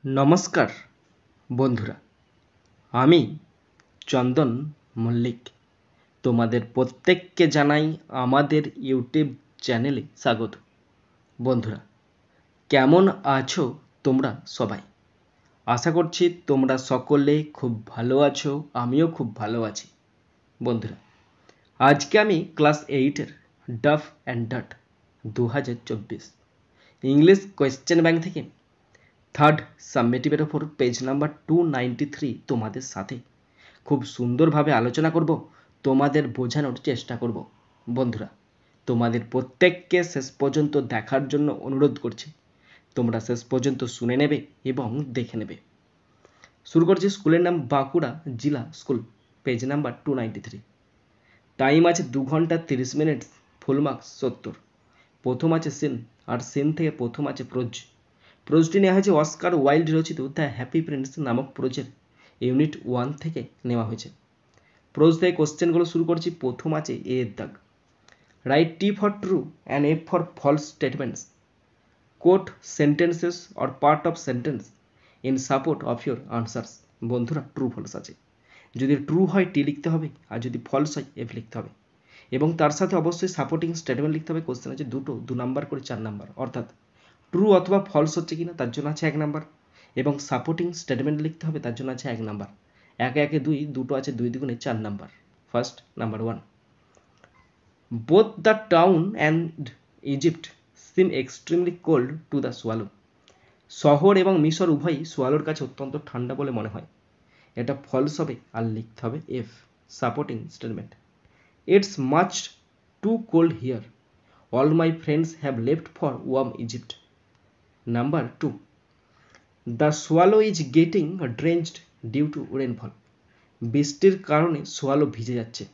নমস্কার বন্ধুরা, আমি চন্দন মল্লিক তোমাদের প্রত্যেককে জানাই আমাদের ইউটিউব চ্যানেলে স্বাগত। বন্ধুরা, কেমন আছো তোমরা সবাই? আশা করছি তোমরা সকলে খুব ভালো আছো, আমিও খুব ভালো আছি। বন্ধুরা, আজকে আমি ক্লাস 8-এর Duff and Dutt 2024 English question bank থেকে থার্ড সাবমিটিভের ওপর পেজ নাম্বার 293 তোমাদের সাথে খুব সুন্দরভাবে আলোচনা করব, তোমাদের বোঝানোর চেষ্টা করব। বন্ধুরা, তোমাদের প্রত্যেককে শেষ পর্যন্ত দেখার জন্য অনুরোধ করছি। তোমরা শেষ পর্যন্ত শুনে নেবে এবং দেখে নেবে। শুরু করছি। স্কুলের নাম বাঁকুড়া জেলা স্কুল, পেজ নাম্বার 293। টাইম আছে 2 ঘন্টা 30 মিনিট, ফুল মার্কস 70। প্রথম আছে সিন, আর সিন থেকে প্রথম আছে প্রোজ। প্রোজটি নেওয়া হয়েছে অস্কার ওয়াইল্ড রচিত দ্য হ্যাপি প্রিন্স নামক প্রোজের ইউনিট 1 থেকে নেওয়া হয়েছে। প্রোজ থেকে কোশ্চেনগুলো শুরু করছি। প্রথম আছে এ এর দাগ। Write T for true and F for false statements. Quote sentences or part of sentence in support of your answers. বন্ধুরা, ট্রু ফলস আছে। যদি ট্রু হয় টি লিখতে হবে, আর যদি ফলস হয় এফ লিখতে হবে, এবং তার সাথে অবশ্যই সাপোর্টিং স্টেটমেন্ট লিখতে হবে। কোশ্চেন আছে দুটো, 2 নাম্বার করে 4 নাম্বার, অর্থাৎ ট্রু অথবা ফলস হচ্ছে কিনা তার জন্য আছে 1 নাম্বার, এবং সাপোর্টিং স্টেটমেন্ট লিখতে হবে তার জন্য আছে 1 নাম্বার। একে একে 2, দুটো আছে 2 দ্বিগুণে 4 number. First number 1, both the town and Egypt SIM extremely cold to the swallow. শহর এবং মিশর উভয়ই সোয়ালোর কাছে অত্যন্ত ঠান্ডা বলে মনে হয়। এটা ফলস হবে, আর লিখতে হবে F, supporting statement. It's much too cold here, all my friends have left for warm Egypt. Number 2, the swallow is getting drenched due to rainfall. বৃষ্টির কারণে সোয়ালো ভিজে যাচ্ছে।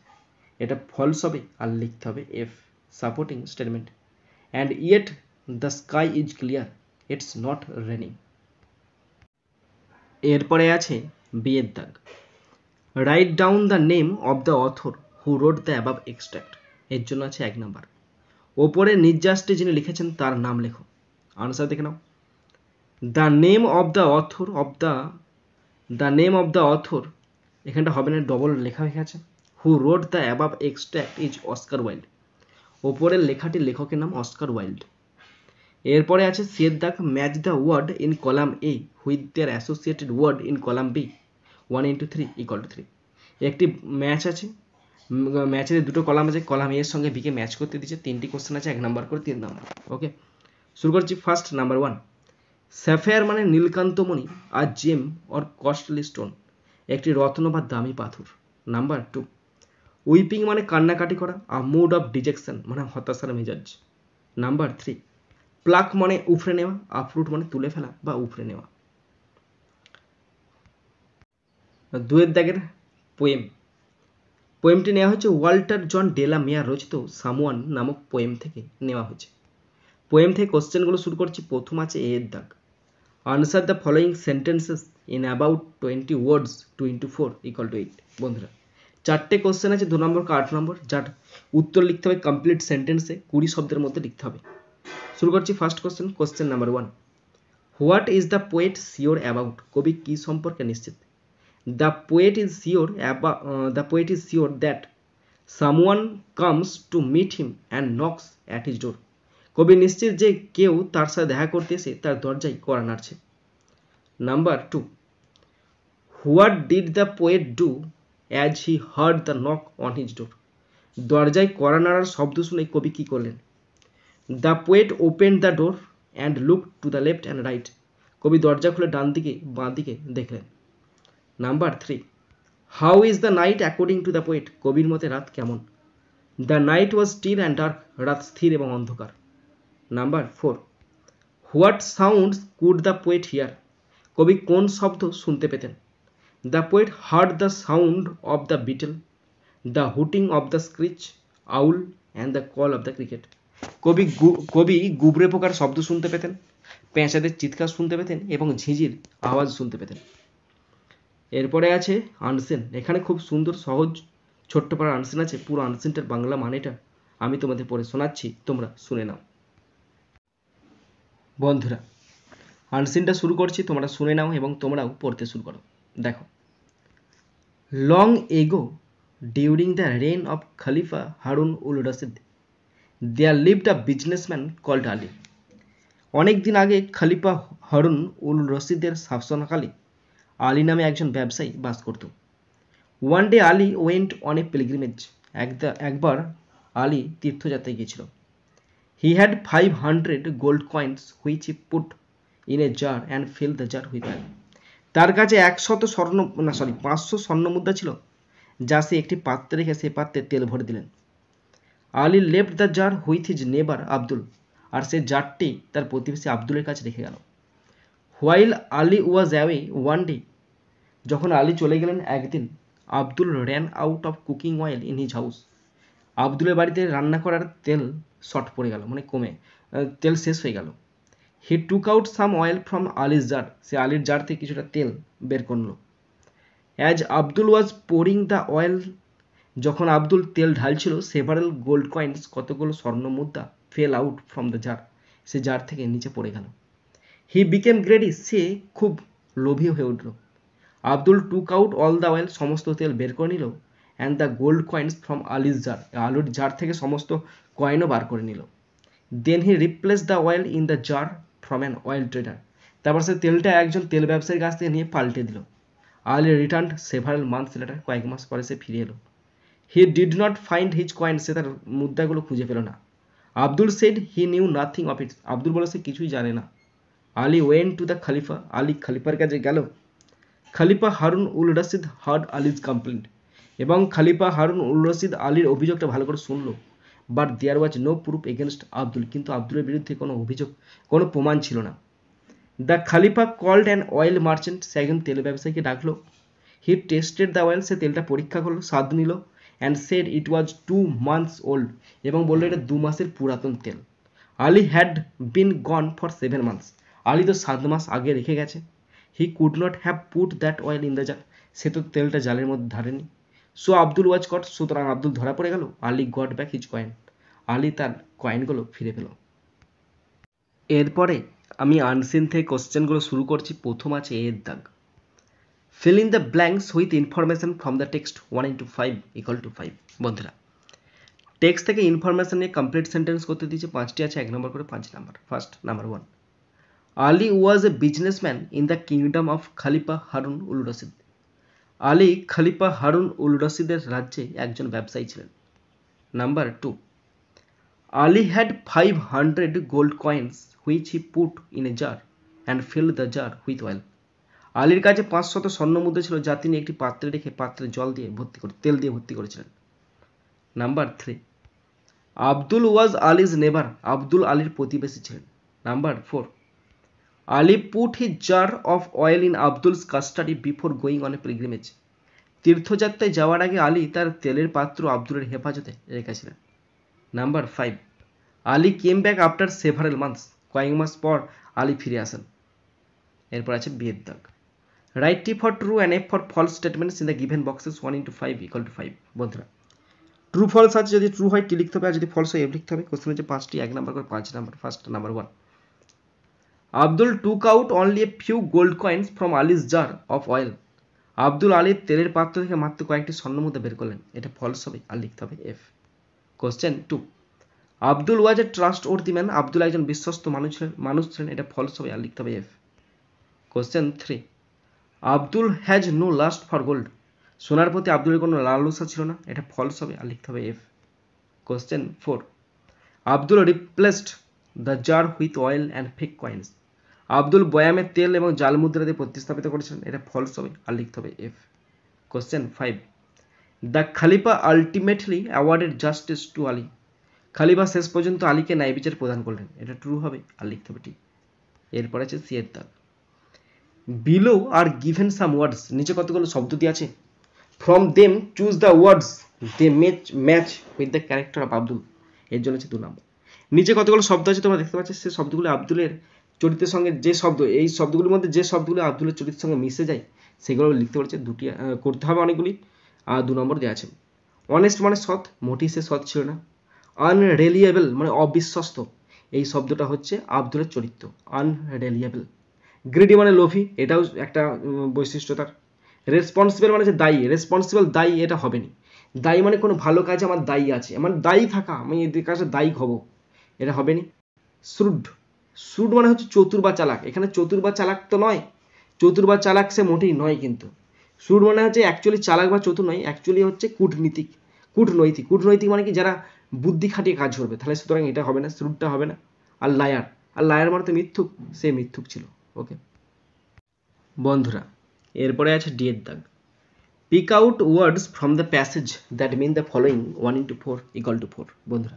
এটা ফলস হবে, আর লিখতে হবে F, supporting statement. And yet the sky is clear, it's not raining. এরপরে আছে বি এর দাগ। Write down the name of the author who wrote the above extract. এর জন্য আছে 1 নাম্বার। ওপরে নির্যাসটি যিনি লিখেছেন তার নাম লেখো। আনসার দেখে নাও। The name of the author এখানটা হবে না, ডবল লেখা হয়ে গেছে। Who wrote the above extract is Oscar Wilde. ওপরের লেখাটির লেখকের নাম অস্কার ওয়াইল্ড। এরপরে আছে সি এর দাগ। Match the word in column A with their associated word in column B, 1 into 3 = 3। একটি ম্যাচ আছে, ম্যাচের দুটো কলাম আছে, কলাম এর সঙ্গে বিকে ম্যাচ করতে দিচ্ছে। 3টি কোশ্চেন আছে, 1 নাম্বার করে 3 নাম্বার। ওকে, শুরু করছি। ফার্স্ট নাম্বার 1, স্যাফায়ার মানে নীলকান্তমণি, আর জেম অর কস্টলি স্টোন, একটি রত্ন বা দামি পাথর। নাম্বার 2, উইপিং মানে কান্নাকাটি করা, আর মুড অফ ডিজেকশন মানে হতাশার মেজাজ। নাম্বার 3, প্লাক মানে উফরে নেওয়া, আর ফ্রুট মানে তুলে ফেলা বা উফরে নেওয়া। 2 এর দাগের পোয়েমটি নেওয়া হয়েছে ওয়াল্টার জন ডেলা মেয়ার রচিত সামওয়ান নামক পোয়েম থেকে নেওয়া হয়েছে। পোয়েম থেকে কোশ্চেনগুলো শুরু করছি। প্রথম আছে এ এর দাগ। Answer the following sentences in about 20 words 2 into 4 = 8। বন্ধুরা, 4টে কোশ্চেন আছে, 2 নম্বর 8 নম্বর, যার উত্তর লিখতে হবে কমপ্লিট সেন্টেন্সে 20 শব্দের মধ্যে লিখতে হবে। শুরু করছি। First question number 1, what is the poet sure about. কবি কি সম্পর্কে নিশ্চিত? The poet is sure that someone comes to meet him and knocks at his door. কবি নিশ্চিত যে কেউ তার সাথে দেখা করতে এসে তার দরজায় কড়া নাড়ছে। Number 2, what did the poet do as he heard the knock on his door. দরজায় কড়া নাড়ার শব্দ শুনে কবি কি করলেন? The poet open the door and look to the left and right. কবি দরজা খুলে ডান দিকে বাঁ দিকে দেখলেন। Number 3, how is the night according to the poet. কবির মতে রাত কেমন? The night was still and dark. রাত স্থির এবং অন্ধকার। Number 4, what sound could the poet hear. কবি কোন শব্দ শুনতে পেতেন? The poet heard the sound of the beetle, the hooting of the screech owl and the call of the cricket. কবি গুবরে পোকার শব্দ শুনতে পেতেন, পেঁচাদের চিৎকার শুনতে পেতেন, এবং ঝিঁঝির আওয়াজ শুনতে পেতেন। এরপরে আছে আনসেন। এখানে খুব সুন্দর সহজ ছোট্ট পাড়া আনসেন আছে। পুরো আনসেনটার বাংলা মানেটা আমি তোমাদের পড়ে শোনাচ্ছি, তোমরা শুনে নাও। বন্ধুরা, আনসিনটা শুরু করছি, তোমরা শুনে নাও এবং তোমরাও পড়তে শুরু করো। দেখো, long ago during the reign of Khalifa Harun ul Rashid there lived a businessman called Ali. অনেক দিন আগে খলিফা হারুন উল রশিদের শাসনকালে আলী নামে একজন ব্যবসায়ী বাস করত। One day Ali went on a pilgrimage. একবার আলী তীর্থযাত্রায় গিয়েছিল। He had 500 gold coins which he put in a jar and fill the jar with oil. তার কাছে 500 স্বর্ণ মুদ্রা ছিল, যা সে একটি পাত্রে রেখে সেই পাত্রে তেল ভরে দিলেন। Ali left the jar with his neighbour Abdul, আর সে জারটি তার প্রতিবেশী আব্দুলের কাছে রেখে গেল। While Ali was away one day, যখন আলী চলে গেলেন একদিন, Abdul ran out of cooking oil in his house. আব্দুলের বাড়িতে রান্না করার তেল শর্ট পড়ে গেল, মানে তেল শেষ হয়ে গেল। He took out some oil from Ali's jar, সে আলীর জার থেকে কিছুটা তেল বের করলো। As Abdul was pouring the oil, যখন আব্দুল তেল ঢালছিল, সেভারেল গোল্ড কয়েন্স, কতগুলো স্বর্ণ মুদ্রা, fell out from the jar, সে জার থেকে নিচে পড়ে গেল। হি বিকেম গ্রেডি, সে খুব লোভী হয়ে উঠল। Abdul took out all the oil, সমস্ত তেল বের করে নিল। And the gold coins from Ali's jar, আলুর জার থেকে সমস্ত কয়েনও বার করে নিল। Then he replace the oil in the jar from an oil trader, তারপর সে তেলটা একজন তেল ব্যবসায়ীর কাছ থেকে নিয়ে পাল্টে দিল। Ali return several months later, কয়েক মাস পরে সে ফিরে এলো। He did not find his coin, সে তার মুদ্রাগুলো খুঁজে পেল না। Abdul said he knew nothing of it, Abdul বলে সে কিছুই জানে না। Ali went to the Khalifa, Ali খলিফার কাছে গেল। Khalifa Harun ul Rashid heard Ali's complaint, এবং খলিফা হারুন উল রশিদ আলীর অভিযোগটা ভালো করে শুনলো। But there was no proof against Abdul, কিন্তু আব্দুলের বিরুদ্ধে কোনো অভিযোগ, কোনো প্রমাণ ছিল না। The Khalifa called an oil merchant, সে একজন তেল ব্যবসায়ীকে ডাকলো। হি টেস্টেড দ্য অয়েল, সে তেলটা পরীক্ষা করলো, স্বাদ নিল। And said it was 2 months old, এবং বললো এটা 2 মাসের পুরাতন তেল। Ali had been gone for 7 months, Ali তো 7 মাস আগে রেখে গেছে। He could not have put that oil in the jar, সে তো তেলটা জালের মধ্যে ধারেনি। সো আব্দুল ওয়াজ কট, সুতরাং আব্দুল ধরা পড়ে গেল। Ali goat back his coin, Ali তার কয়েনগুলো ফিরে পেল। এরপরে আমি আনসিন থেকে কোশ্চেনগুলো শুরু করছি। প্রথম আছে এর দাগ। Fill in the blanks with information from the text 1 into 5 = 5। বন্ধুরা, টেক্সট থেকে ইনফরমেশন নিয়ে কমপ্লিট সেন্টেন্স করতে দিয়েছে, 5টি আছে, 1 নম্বর করে 5 number. First, number 1, Ali was a businessman in the kingdom of Khalifa Harun ul Rashid. Ali Khalifa Harun ul রশিদের রাজ্যে একজন ব্যবসায়ী ছিলেন। Number 2, Ali had 500 gold coins which he put in a jar and filled the jar with oil. আলীর কাছে 500 স্বর্ণ মুদ্রা ছিল, যা তিনি একটি পাত্রে রেখে পাত্রে তেল দিয়ে ভর্তি করেছিলেন। নাম্বার 3, আব্দুল ওয়াজ আলীজ নেবার, আব্দুল আলীর প্রতিবেশী ছিলেন। Number 4, Ali put his jar of oil in Abdul's custody before going on a pilgrimage. তীর্থযাত্রায় যাওয়ার আগে আলী তার তেলের পাত্র আব্দুলের হেফাজতে রেখেছিলেন। Number 5, Ali came back after several months, কয়েক মাস পর আলী ফিরে আসেন। এরপর আছে বিয়ের দাগ। Write T for true and F for false statements in the given boxes 1 into 5 = 5। বন্ধুরা, ট্রু ফলস আছে, যদি ট্রু হয় টি লিখতে হবে, আর যদি ফলস হয় এফ লিখতে হবে। কোশ্চেন হচ্ছে 5টি, 1 নম্বর করে 5 number. First, number 1, Abdul took out only a few gold coins from Ali's jar of oil. Abdul আলীর তেলের পাত্র থেকে মাত্র কয়েকটি স্বর্ণমুদ্রা বের করলেন, এটা ফলস হবে, আর লিখতে হবে এফ। কোশ্চেন 2, আব্দুল ওয়াজ এ ট্রাস্ট ওয়ার্দি ম্যান, আব্দুল একজন বিশ্বস্ত মানুষ ছিলেন, এটা ফলস হবে, আর লিখতে হবে F. Question 3, Abdul has no lust for gold, সোনার প্রতি আব্দুলের কোনো লালসা ছিল না, এটা ফলস হবে, আর লিখতে হবে F. Question 4, Abdul replaced the jar with oil and fake coins, Abdul বয়ামে তেল এবং জাল মুদ্রা দিয়ে প্রতিস্থাপিত করেছিলেন, এটা ফলস হবে, আর লিখতে হবে F. Question 5, the Khalifa ultimately awarded justice to Ali, খলিফা শেষ পর্যন্ত আলীকে ন্যায় বিচার প্রদান করলেন, এটা ট্রু হবে, আর লিখতে হবে টি। এরপর আছে সি এর দাগ। বিলো আর গিভেন সাম ওয়ার্ডস, নিচে কতগুলো শব্দ দিয়ে আছে। From them choose the words they match with the character of Abdul, এর জন্য হচ্ছে 2 নম্বর। নিচে কতগুলো শব্দ আছে তোমরা দেখতে পাচ্ছ, সেই শব্দগুলো আব্দুলের চরিত্রের সঙ্গে যে শব্দ, এই শব্দগুলির মধ্যে যে শব্দগুলো আব্দুলের চরিত্রের সঙ্গে মিশে যায় সেগুলো লিখতে বলছে। দুটি করতে হবে অনেকগুলি, আর 2 নম্বর দেওয়া আছে। অনেস্ট মানে সৎ, মোটেই সে সৎ ছিল না। আনরেলিয়েবল মানে অবিশ্বস্ত, এই শব্দটা হচ্ছে আব্দুলের চরিত্র, আনরেলিয়েবল। গ্রিডি মানে লোভী, এটাও একটা বৈশিষ্ট্য তার। রেসপন্সিবল মানে যে দায়ী, রেসপন্সিবল দায়ী এটা হবে না। দায়ী মানে কোনো ভালো কাজে আমার দায়ী আছে, আমার দায়ী থাকা, আমি এই কাজে দায়ী হব, এটা হবে না। শ্রুড, শ্রুড মানে হচ্ছে চতুর বা চালাক, এখানে চতুর বা চালাক তো নয়, চতুর বা চালাক সে মোটেই নয়, কিন্তু শ্রুড মানে হচ্ছে অ্যাকচুয়ালি চালাক বা চতুর নয়, অ্যাকচুয়ালি হচ্ছে কূটনীতিক, কূটনৈতিক। কূটনৈতিক মানে কি যারা বুদ্ধি খাটিয়ে কাজ করবে, তাহলে সুতরাং এটা হবে না, শ্রুডটা হবে না। আর লায়ার, আর লায়ার মানে তো মিথ্যুক, সে মিথ্যুক ছিল। ওকে বন্ধুরা, এরপরে আছে ডি এর দাগ। Pick out words from the passage that mean the following 1 into 4 = 4। বন্ধুরা,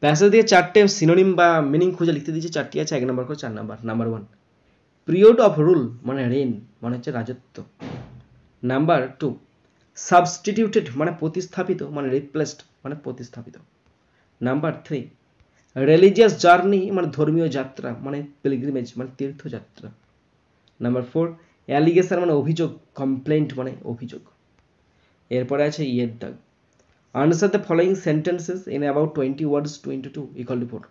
প্যাসেজ দিয়ে চারটে সিনোনিম বা মিনিং খুঁজে লিখতে দিয়েছে, চারটি আছে, 1 নম্বর করে 4 number. Number 1, period of rule মানে রেন, মানে হচ্ছে রাজত্ব। নাম্বার 2, সাবস্টিটিউটেড মানে প্রতিস্থাপিত, মানে রিপ্লেসড মানে প্রতিস্থাপিত। নাম্বার 3, রিলিজিয়াস জার্নি মানে ধর্মীয় যাত্রা, মানে পিলগ্রিমেজ মানে তীর্থযাত্রা। নাম্বার 4, অ্যালিগেশন মানে অভিযোগ, কমপ্লেন্ট মানে অভিযোগ। এরপরে আছে ইয়ের দাগ। Answer the following sentences in about 20 words 2 into 2 = 4।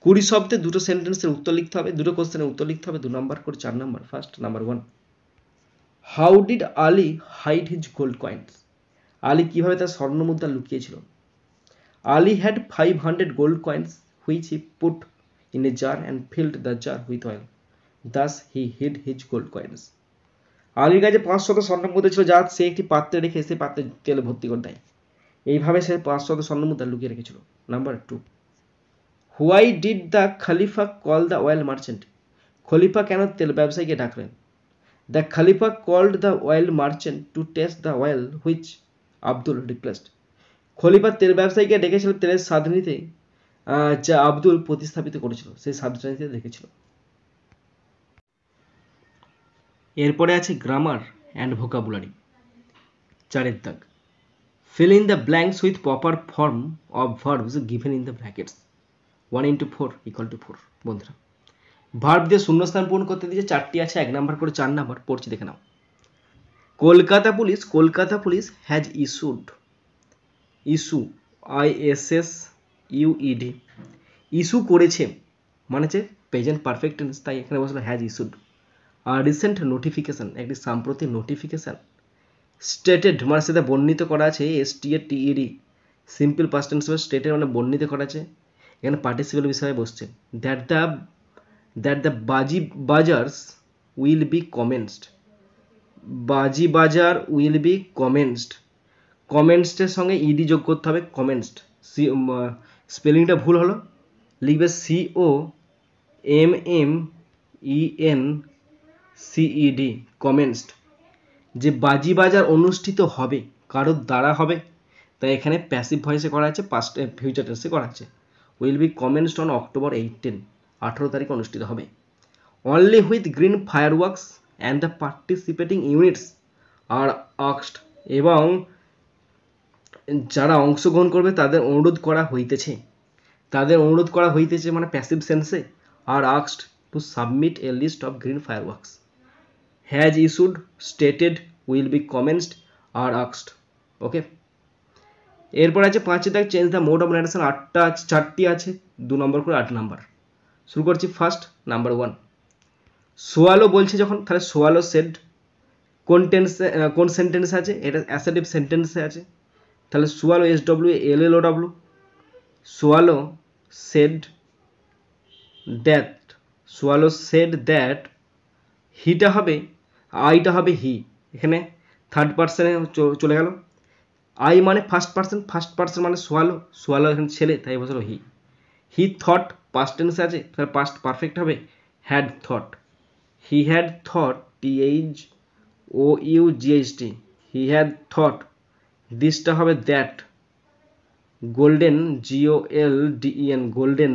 20 শব্দে দুটো সেন্টেন্সের উত্তর লিখতে হবে, দুটো কোশ্চেনের উত্তর লিখতে হবে, 2 নাম্বার করে 4 number. First, number 1, how did Ali hide his gold coins? Ali কিভাবে তার স্বর্ণ মুদ্রা লুকিয়েছিল? Ali had 500 gold coins which he put in a jar and filled the jar with oil. Thus he hid his gold coins. আলীর কাছে 500 স্বর্ণ মুদ্রা ছিল, যা সে একটি পাত্রে রেখে সে পাত্রে তেলে ভর্তি করে দেয়। এইভাবে সে 500 স্বর্ণ মুদ্রা লুকিয়ে রেখেছিল। Number 2, why did the Khalifa call the oil merchant? খলিফা কেন তেল ব্যবসায়ীকে ডাকলেন? The Khalifa called the oil merchant to test the oil which Abdul replaced. খলিফা তেল ব্যবসায়ীকে ডেকেছিল তেলের স্বাদ নিতে, যা আব্দুল প্রতিস্থাপিত করেছিল, সেই স্বাদটা নিতে দেখেছিল। এরপরে আছে গ্রামার অ্যান্ড ভোকাবুলারি, 4 দাগ। fill in the blanks with proper form of verbs given in the brackets 1 into 4 = 4। বন্ধুরা, ভার্ব দিয়ে শূন্যস্থান পূরণ করতে দিয়েছে, 4টি আছে, 1 নাম্বার করে 4 নাম্বার। পড়ছি, দেখে নাও। Kolkata police, Kolkata police has issued, issue ISSUED, issue করেছে মানে হচ্ছে প্রেজেন্ট পারফেক্ট টেন্স, তাই এখানে বসলো হ্যাজ ইস্যুড। আর রিসেন্ট নোটিফিকেশন, একটি সাম্প্রতিক নোটিফিকেশন। স্টেটেড মানে সেটা বর্ণিত করা আছে, STATED, সিম্পল পাস্ট টেন্স হবে, স্টেটেড মানে বর্ণিত করা আছে, এখানে পার্টিসিপেল বিষয়ে বসছে। দ্যাট দ্য বাজি বাজার্স উইল বি কমেন্সড, বাজি বাজার উইল বি কমেন্সড, কমেন্সডের সঙ্গে ইডি যোগ করতে হবে, কমেন্সড। স্পেলিংটা ভুল হলো, লিখবে COMMENCED, কমেন্সড। যে বাজি বাজার অনুষ্ঠিত হবে, কারোর দ্বারা হবে, তাই এখানে প্যাসিভ ভয়েসে করা আছে, পাস্ট ফিউচার টেন্সে করা আছে। Will be commenced on October 18, 18 তারিখে অনুষ্ঠিত হবে। Only with green fireworks and the participating units are asked, এবং যারা অংশগ্রহণ করবে তাদের অনুরোধ করা হইতেছে, তাদের অনুরোধ করা হইতেছে মানে প্যাসিভ সেন্সে। আর asked to submit a list of green fireworks, has issued, stated, will be commenced, আর আস্কড। ওকে, এরপর আছে 5 দাগ, change the mode of narration. 4টি আছে, 2 নম্বর করে 8 নাম্বার। শুরু করছি। ফার্স্ট, নাম্বার 1, সোয়ালো বলছে যখন, তাহলে সোয়ালো সেড কোন টেন্সে, কোন সেন্টেন্সে আছে? এটা অ্যাসার্টিভ সেন্টেন্সে আছে, তাহলে swallow SWALLOW, swallow said that, swallow said that, হিটা হবে, আইটা হবে হি, এখানে থার্ড পার্সনে চলে গেল। আই মানে ফার্স্ট পার্সন, ফার্স্ট পার্সন মানে সোয়ালো, সোয়ালো এখানে ছেলে, তাই বসলো হি। হি থট পাস্ট টেন্সে আছে, তাহলে পাস্ট পারফেক্ট হবে had thought, he had thought, THOUGHT, he had thought. দিসটা হবে that, golden GOLDEN, golden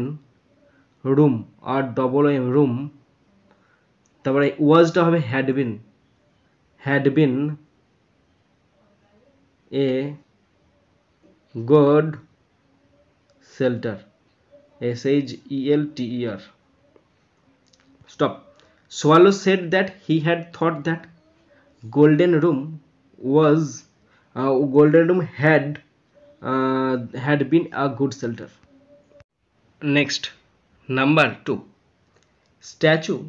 room, আর OM রুম। তারপরে ওয়াজটা হবে had been a good shelter, SHELTER। Stop. Swallow said that he had thought that golden room was golden room had been a good shelter. Next, number 2, statue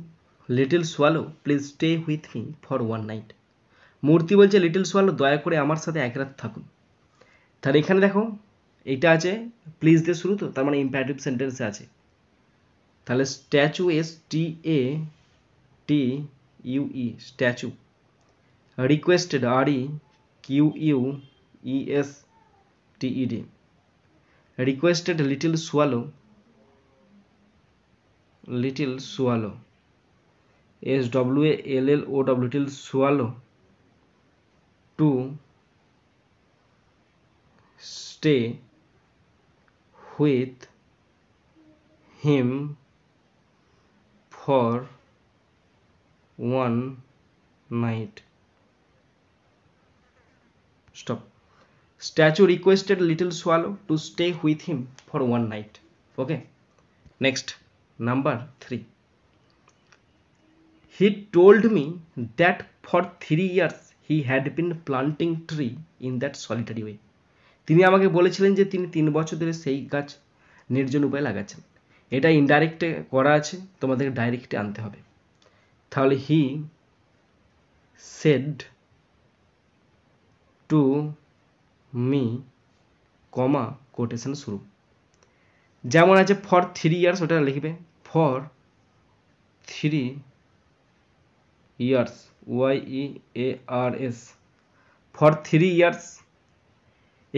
little swallow please stay with me for one night. মূর্তি বলছে little swallow দয়া করে আমার সাথে এক রাত থাকুন। তাহলে এখানে দেখো এইটা আছে প্লিজ দিয়ে শুরু, তো তার মানে ইম্পারেটিভ সেন্টেন্সে আছে। তাহলে statue STATUE statue, requested REQUESTED requested little swallow SWALLOW little swallow two stay with him for one night. Stop. Statue requested little swallow to stay with him for one night. Okay. Next, number 3. He told me that for 3 years he had been planting tree in that solitary way. তিনি আমাকে বলেছিলেন যে তিনি 3 বছর ধরে সেই গাছ নির্জন উপায়ে লাগাচ্ছেন। এটা ইনডাইরেক্টে করা আছে, তোমাদের ডাইরেক্টে আনতে হবে। তাহলে হি said to me comma quotation শুরু। যেমন আছে ফর 3 ইয়ার্স, ওটা লিখবে for 3 years YEARS for 3 years.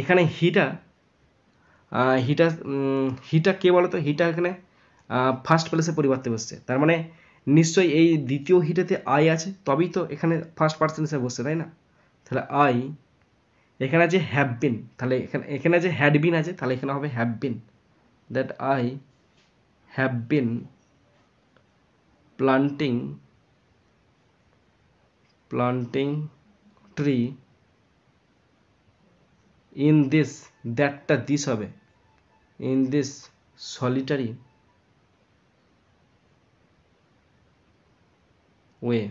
এখানে হিটা কে বলো তো? হিটা এখানে ফার্স্ট প্লেসে পরিবর্তে বসছে, তার মানে নিশ্চয়ই এই দ্বিতীয় হিটাতে আই আছে, তবেই তো এখানে ফার্স্ট পার্সন হিসেবে বসছে, তাই না? তাহলে আই, এখানে আছে হ্যাভ বিন, তাহলে এখানে আছে হ্যাড বিন আছে, তাহলে এখানে হবে have been, that I have been planting tree in this, দ্যাটটা দিস হবে, in this solitary way.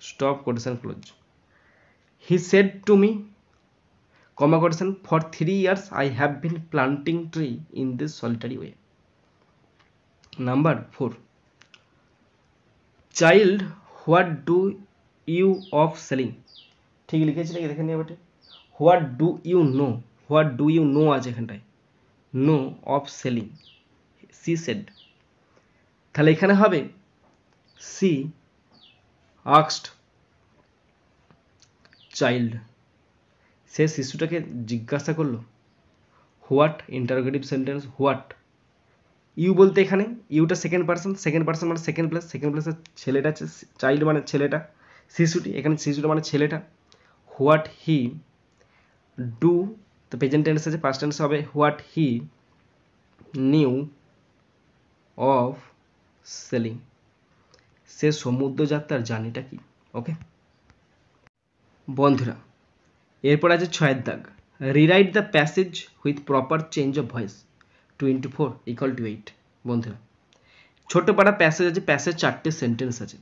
Stop quotation close. He said to me comma quotation for 3 years I have been planting tree in this solitary way. Number 4. Child, what do you of selling? ঠিক লিখেছি নাকি দেখে নিয়ে বেটে। What do you know আছে এখানটায়, know of selling, she said। তাহলে এখানে হবে she asked child, সে শিশুটাকে জিজ্ঞাসা করলো। What, interrogative sentence, what. You বলতে এখানে ইউটা সেকেন্ড পার্সন মানে সেকেন্ড প্লেসে ছেলেটা আছে, চাইল্ড মানে ছেলেটা, শিশুটি, এখানে শিশুটা মানে ছেলেটা। হোয়াট হি ডু, তো প্রেজেন্ট টেন্স আছে, পাস্ট টেন্স হবে what he knew of sailing, সে সমুদ্র যাত্রার জার্নিটা কি। ওকে বন্ধুরা, এরপর আছে 6 দাগ, rewrite the passage with proper change of voice 24 = 8। বন্ধুরা, ছোট্ট পাড়া প্যাসেজ আছে, প্যাসেজ 4টে সেন্টেন্স আছে,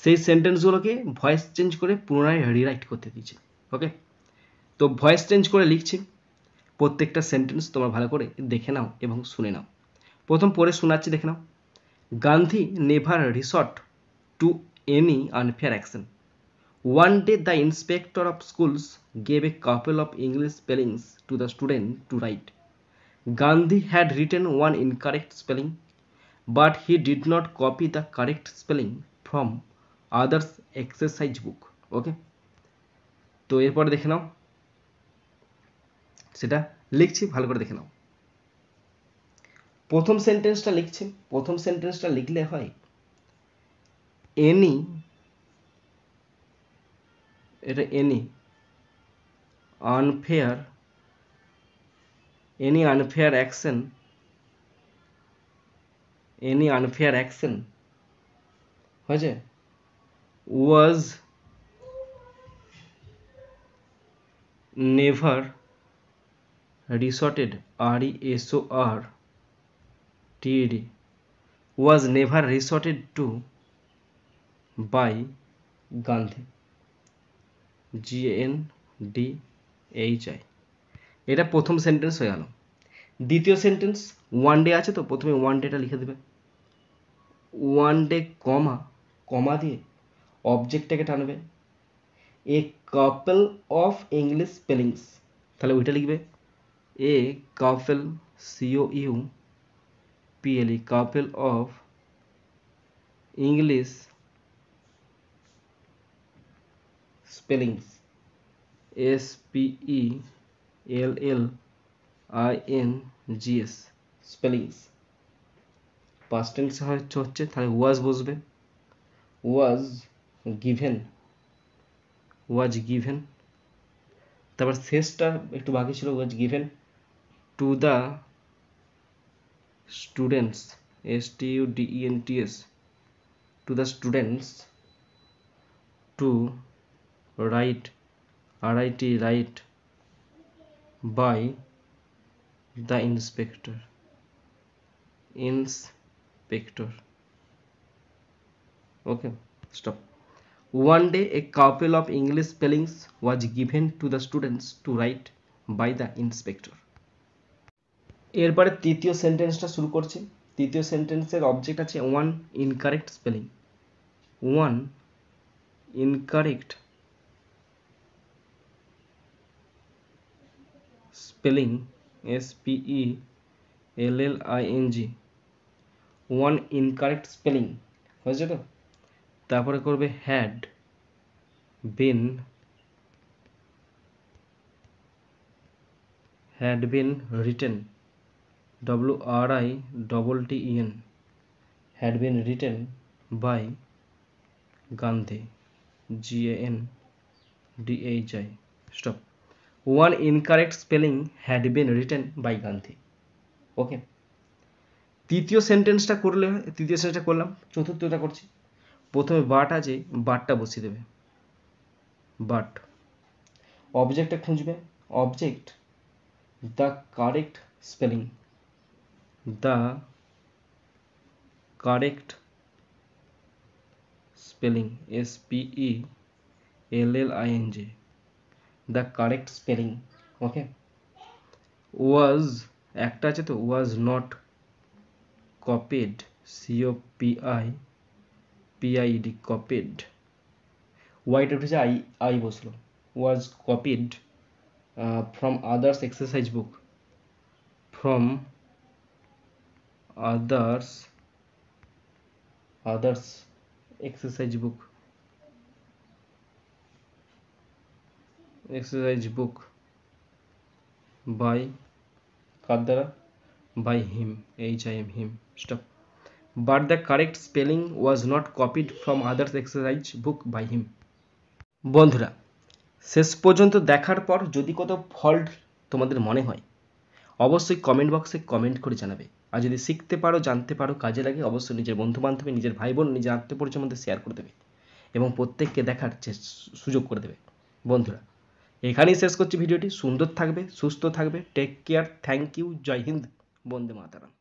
সেই সেন্টেন্সগুলোকে ভয়েস চেঞ্জ করে পুনরায় রিরাইট করতে দিয়েছে। ওকে, তো ভয়েস চেঞ্জ করে লিখছি, প্রত্যেকটা সেন্টেন্স তোমরা ভালো করে দেখে নাও এবং শুনে নাও। প্রথম পড়ে শোনাচ্ছি, দেখে নাও। Gandhi never resort to any unfair action. One day the inspector of schools gave a couple of English spellings to the student to write. Gandhi had written one incorrect spelling, but he did not copy the correct spelling from others' exercise book. Okay? তো এরপর দেখে নাও, সেটা লিখছি, ভালো করে দেখে নাও। প্রথম সেন্টেন্সটা লিখছি, প্রথম সেন্টেন্সটা লিখলে হয় এনি, এটা এনি আনফেয়ার অ্যাকশন হয়েছে was never resorted RESORTED was never resorted to by Gandhi GANDHI। এটা প্রথম সেন্টেন্স হয়ে গেল। দ্বিতীয় সেন্টেন্স ওয়ান ডে আছে, তো প্রথমে ওয়ান ডেটা লিখে দেবে, ওয়ান ডে কমা দিয়ে অবজেক্টটাকে টানবে, এ কাপল অফ ইংলিশ স্পেলিংস, তাহলে ওইটা লিখবে এ কাপল COUPLE couple of English spellings SPELLINGS spellings. Past tense হচ্ছে, তাহলে ওয়াজ বসবে, ওয়াজ গিভেন। তারপর শেষটা একটু বাকি ছিল, was given to the students STUDENTS to the students to right right by the inspector okay, stop. One day a couple of English spellings was given to the students to write by the inspector. এরপরে তৃতীয় সেন্টেন্সটা শুরু করছি। তৃতীয় সেন্টেন্সের object আছে one incorrect spelling, one incorrect spelling SPELLING, one incorrect spelling হয়েছে তো। তারপরে করবে had been written WRITTEN had been written by Gandhi GANDHI. Stop. One incorrect spelling had been written by Gandhi. Okay. তৃতীয় সেন্টেন্সটা করলাম, চতুর্থটা করছি। প্রথমে বাট আছে, বাটটা বসিয়ে দেবে, বাট। অবজেক্টটা খুঁজবে, object the correct spelling, the correct spelling SPELLING, the correct spelling. Okay. was একটা আছে তো, was not copied COPIED copied, white উঠেছে I বসলো, was copied from others exercise book, from others exercise book by কার দ্বারা, by him him. Stop. But the correct spelling was not copied from others exercise book by him. বন্ধুরা, শেষ পর্যন্ত দেখার পর যদি কত ফল্ট তোমাদের মনে হয় অবশ্যই কমেন্ট বক্সে কমেন্ট করে জানাবে। আর যদি শিখতে পারো, জানতে পারো, কাজে লাগে, অবশ্যই নিজের বন্ধু বান্ধবী, নিজের ভাই বোন, নিজের আত্মীয় পরিচয়ের মধ্যে শেয়ার করে দেবে এবং প্রত্যেককে দেখার সুযোগ করে দেবে। বন্ধুরা, এখানেই শেষ করছি ভিডিওটি। সুন্দর থাকবে, সুস্থ থাকবে, টেক কেয়ার, থ্যাংক ইউ, জয় হিন্দ, বন্দে মাতরম।